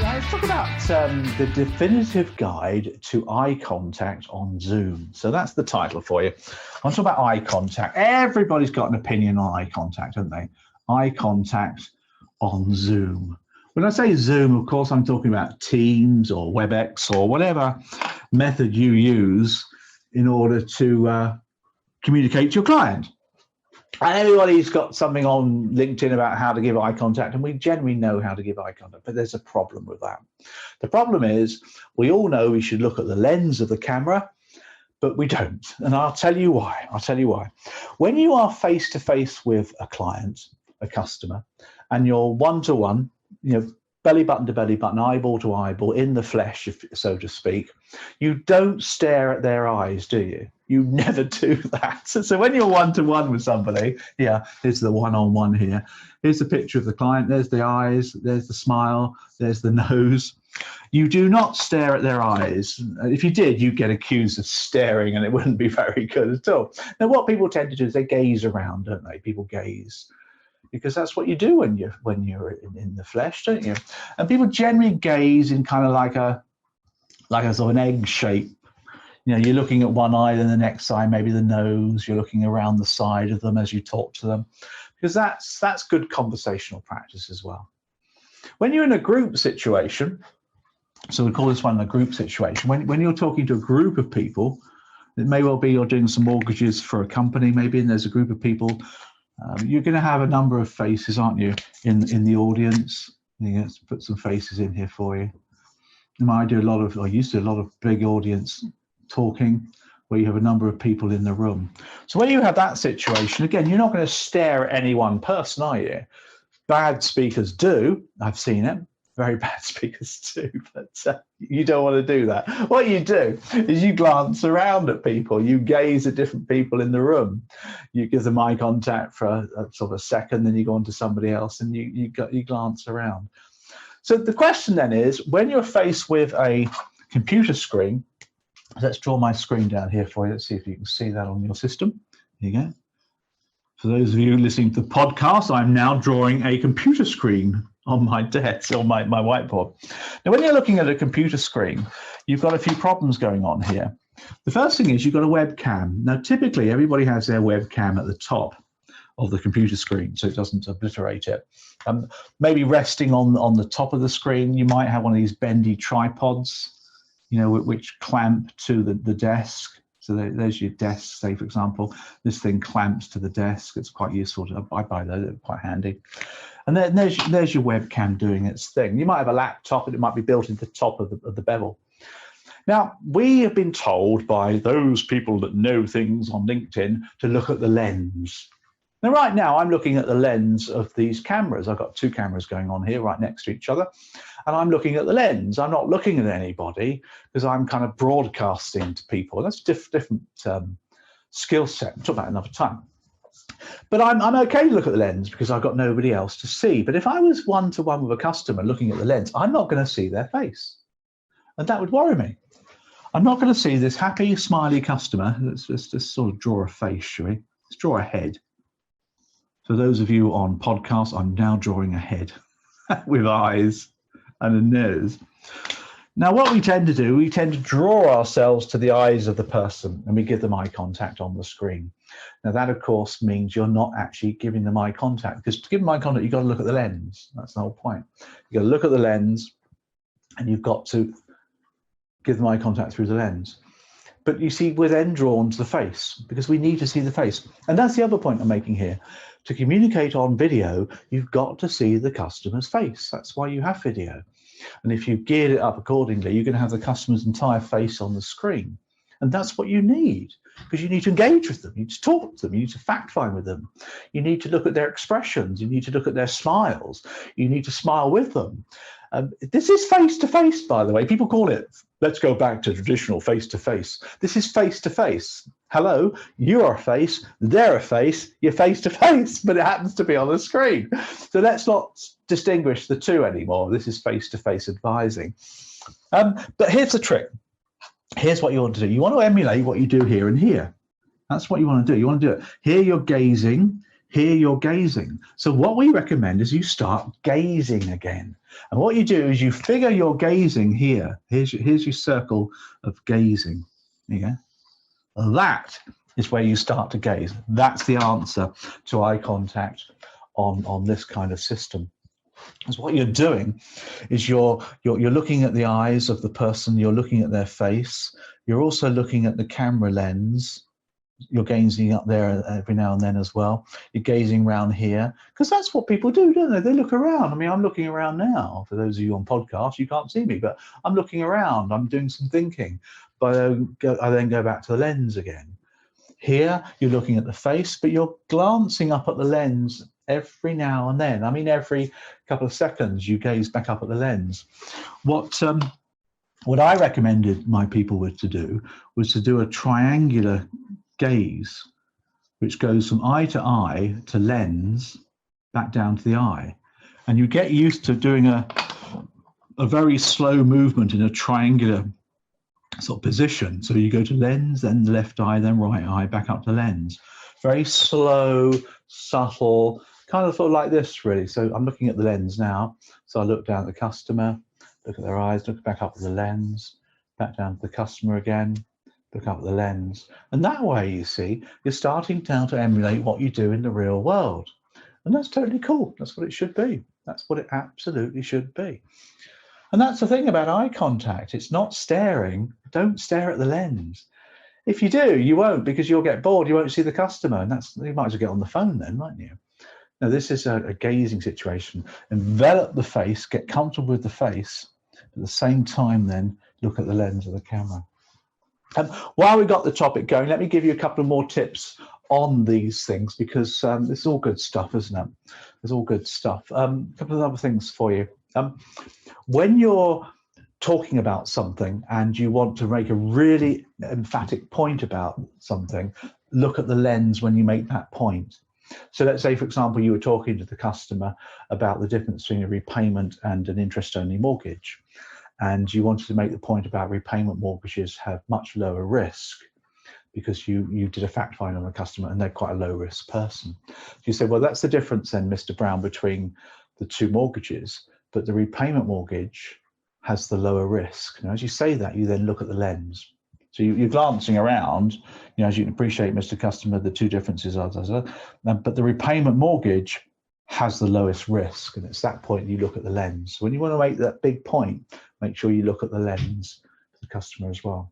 Let's talk about the definitive guide to eye contact on Zoom. So that's the title for you. I want to talk about eye contact. Everybody's got an opinion on eye contact, haven't they? Eye contact on Zoom. When I say Zoom, of course, I'm talking about Teams or WebEx or whatever method you use in order to communicate to your client. And everybody's got something on LinkedIn about how to give eye contact, and we generally know how to give eye contact, but there's a problem with that. The problem is we all know we should look at the lens of the camera, but we don't. And I'll tell you why. When you are face-to-face with a client, a customer, and you're one-to-one, belly button to belly button, eyeball to eyeball, in the flesh, so to speak, you don't stare at their eyes, do you? You never do that. So when you're one-to-one with somebody, here's the one-on-one here. Here's the picture of the client. There's the eyes. There's the smile. There's the nose. You do not stare at their eyes. If you did, you'd get accused of staring, and it wouldn't be very good at all. Now, what people tend to do is they gaze around, don't they? People gaze, because that's what you do when you're in the flesh, don't you? And people generally gaze in kind of like a sort of an egg shape. You're looking at one eye, then the next eye, maybe the nose. You're looking around the side of them as you talk to them, because that's good conversational practice as well. When you're in a group situation, so we call this one a group situation. When you're talking to a group of people, it may well be you're doing some mortgages for a company, maybe, and there's a group of people. You're going to have a number of faces, aren't you, in the audience? Let's put some faces in here for you. I used to do a lot of big audience talking where you have a number of people in the room. So when you have that situation, again, you're not going to stare at any one person, are you? Bad speakers do. I've seen it. Very bad speakers do, but you don't want to do that. What you do is you glance around at people, you gaze at different people in the room, you give them eye contact for a sort of a second, then you go on to somebody else and you glance around. So the question then is, when you're faced with a computer screen, let's draw my screen down here for you. Let's see if you can see that on your system. Here you go. For those of you listening to the podcast, I'm now drawing a computer screen on my desk, on my whiteboard. Now, when you're looking at a computer screen, you've got a few problems going on here. The first thing is you've got a webcam. Now, typically, everybody has their webcam at the top of the computer screen, so it doesn't obliterate it. Maybe resting on the top of the screen, you might have one of these bendy tripods, which clamp to the desk. So there's your desk, say, for example. This thing clamps to the desk. It's quite useful. I buy those, they're quite handy. And then there's your webcam doing its thing. You might have a laptop, and it might be built into the top of the bevel. Now, we have been told by those people that know things on LinkedIn to look at the lens. Now, right now, I'm looking at the lens of these cameras. I've got two cameras going on here right next to each other, and I'm looking at the lens. I'm not looking at anybody because I'm kind of broadcasting to people. That's a different skill set. We'll talk about it another time. But I'm okay to look at the lens because I've got nobody else to see. But if I was one-to-one with a customer looking at the lens, I'm not going to see their face. And that would worry me. I'm not going to see this happy, smiley customer. Let's just sort of draw a face, shall we? Let's draw a head. For those of you on podcasts, I'm now drawing a head with eyes and a nose. Now, what we tend to do, we tend to draw ourselves to the eyes of the person, and we give them eye contact on the screen. Now, that, of course, means you're not actually giving them eye contact, because to give them eye contact, you've got to look at the lens. That's the whole point. You've got to look at the lens, and you've got to give them eye contact through the lens. But you see, we're then drawn to the face because we need to see the face. And that's the other point I'm making here. To communicate on video, you've got to see the customer's face. That's why you have video. And if you've geared it up accordingly, you're going to have the customer's entire face on the screen. And that's what you need, because you need to engage with them. You need to talk to them. You need to fact find with them. You need to look at their expressions. You need to look at their smiles. You need to smile with them. This is face-to-face, by the way. People call it, let's go back to traditional face-to-face. This is face-to-face. Hello, you're a face, they're a face, you're face-to-face, but it happens to be on the screen. So let's not distinguish the two anymore. This is face-to-face advising. But here's the trick. Here's what you want to do. You want to emulate what you do here and here. That's what you want to do. You want to do it. Here you're gazing. Here you're gazing. So what we recommend is you start gazing again. And what you do is you figure you're gazing here. Here's your circle of gazing. There you go. That is where you start to gaze. That's the answer to eye contact on this kind of system. Because what you're doing is you're looking at the eyes of the person, you're looking at their face, you're also looking at the camera lens. You're gazing up there every now and then as well. You're gazing around here, because that's what people do, don't they? They look around. I mean, I'm looking around now. For those of you on podcasts, you can't see me, but I'm looking around. I'm doing some thinking. But I then go back to the lens again. Here, you're looking at the face, but you're glancing up at the lens every now and then. I mean, every couple of seconds, you gaze back up at the lens. What I recommended my people to do a triangular gaze, which goes from eye to lens, back down to the eye. And you get used to doing a very slow movement in a triangular sort of position. So you go to lens, then the left eye, then right eye, back up to lens. Very slow, subtle, kind of sort of like this, really. So I'm looking at the lens now. So I look down at the customer, look at their eyes, look back up at the lens, back down to the customer again, look up at the lens. And that way, you see, you're starting now to emulate what you do in the real world. And that's totally cool. That's what it should be. That's what it absolutely should be. And that's the thing about eye contact. It's not staring. Don't stare at the lens. If you do, you won't, because you'll get bored. You won't see the customer. And you might as well get on the phone then, mightn't you? Now, this is a gazing situation. Envelop the face, get comfortable with the face. At the same time, then, look at the lens of the camera. While we got the topic going, let me give you a couple of more tips on these things, because this is all good stuff, isn't it? It's all good stuff. A couple of other things for you. When you're talking about something and you want to make a really emphatic point about something, look at the lens when you make that point. So let's say, for example, you were talking to the customer about the difference between a repayment and an interest-only mortgage. And you wanted to make the point about repayment mortgages have much lower risk, because you did a fact find on a customer and they're quite a low risk person. So you say, well, that's the difference then, Mr. Brown, between the two mortgages, but the repayment mortgage has the lower risk. Now, as you say that, you then look at the lens. So you're glancing around, as you can appreciate, Mr. Customer, the two differences are, but the repayment mortgage has the lowest risk. And it's that point you look at the lens. When you want to make that big point, make sure you look at the lens for the customer as well.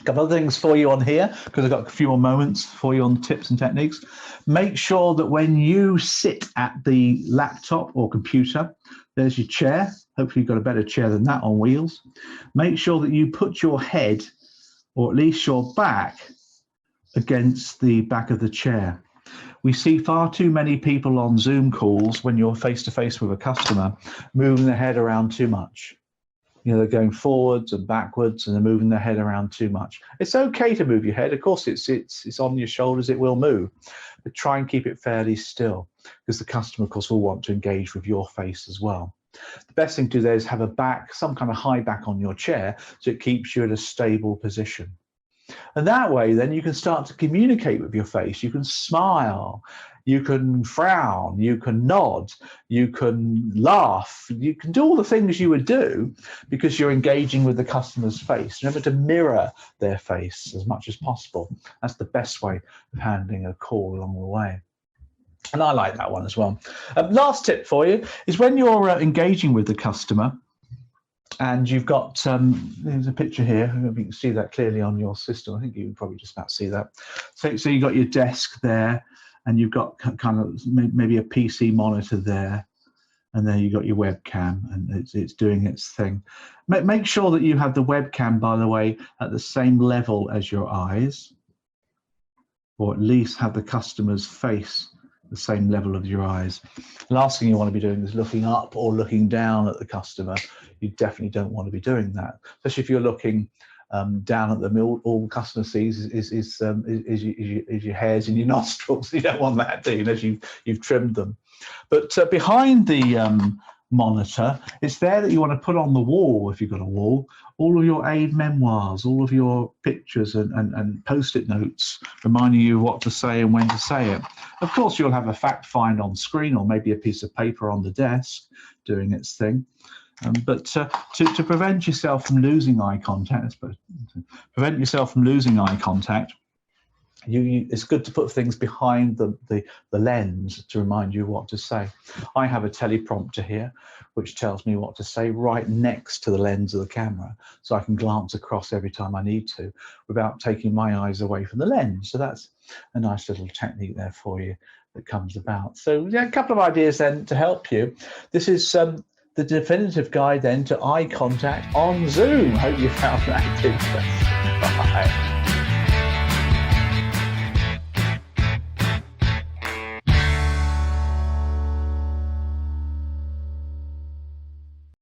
A couple of things for you on here, because I've got a few more moments for you on tips and techniques. Make sure that when you sit at the laptop or computer, there's your chair. Hopefully you've got a better chair than that on wheels. Make sure that you put your head, or at least your back, against the back of the chair. We see far too many people on Zoom calls, when you're face-to-face with a customer, moving their head around too much. They're going forwards and backwards, and they're moving their head around too much. It's okay to move your head. Of course, it's on your shoulders. It will move, but try and keep it fairly still, because the customer, of course, will want to engage with your face as well. The best thing to do there is have a back, some kind of high back on your chair, so it keeps you in a stable position. And that way, then you can start to communicate with your face. You can smile, you can frown, you can nod, you can laugh, you can do all the things you would do, because you're engaging with the customer's face. Remember to mirror their face as much as possible. That's the best way of handling a call along the way. And I like that one as well. Last tip for you is when you're engaging with the customer, and you've got, there's a picture here, I don't know if you can see that clearly on your system. I think you can probably just about see that. So you've got your desk there, and you've got kind of maybe a PC monitor there, and then you've got your webcam, and it's doing its thing. Make sure that you have the webcam, by the way, at the same level as your eyes, or at least have the customer's face the same level of your eyes. The last thing you want to be doing is looking up or looking down at the customer. You definitely don't want to be doing that, especially if you're looking down at them. All the customer sees is your hairs in your nostrils. You don't want that, do you, unless you've trimmed them. But behind the monitor, it's there that you want to put on the wall, if you've got a wall, all of your aid memoirs, all of your pictures and post-it notes reminding you what to say and when to say it. Of course, you'll have a fact find on screen or maybe a piece of paper on the desk doing its thing. But to prevent yourself from losing eye contact, it's good to put things behind the lens to remind you what to say. I have a teleprompter here which tells me what to say right next to the lens of the camera, so I can glance across every time I need to without taking my eyes away from the lens. So that's a nice little technique there for you that comes about. So yeah, a couple of ideas then to help you. This is the definitive guide then to eye contact on Zoom. Hope you found that interesting. Bye.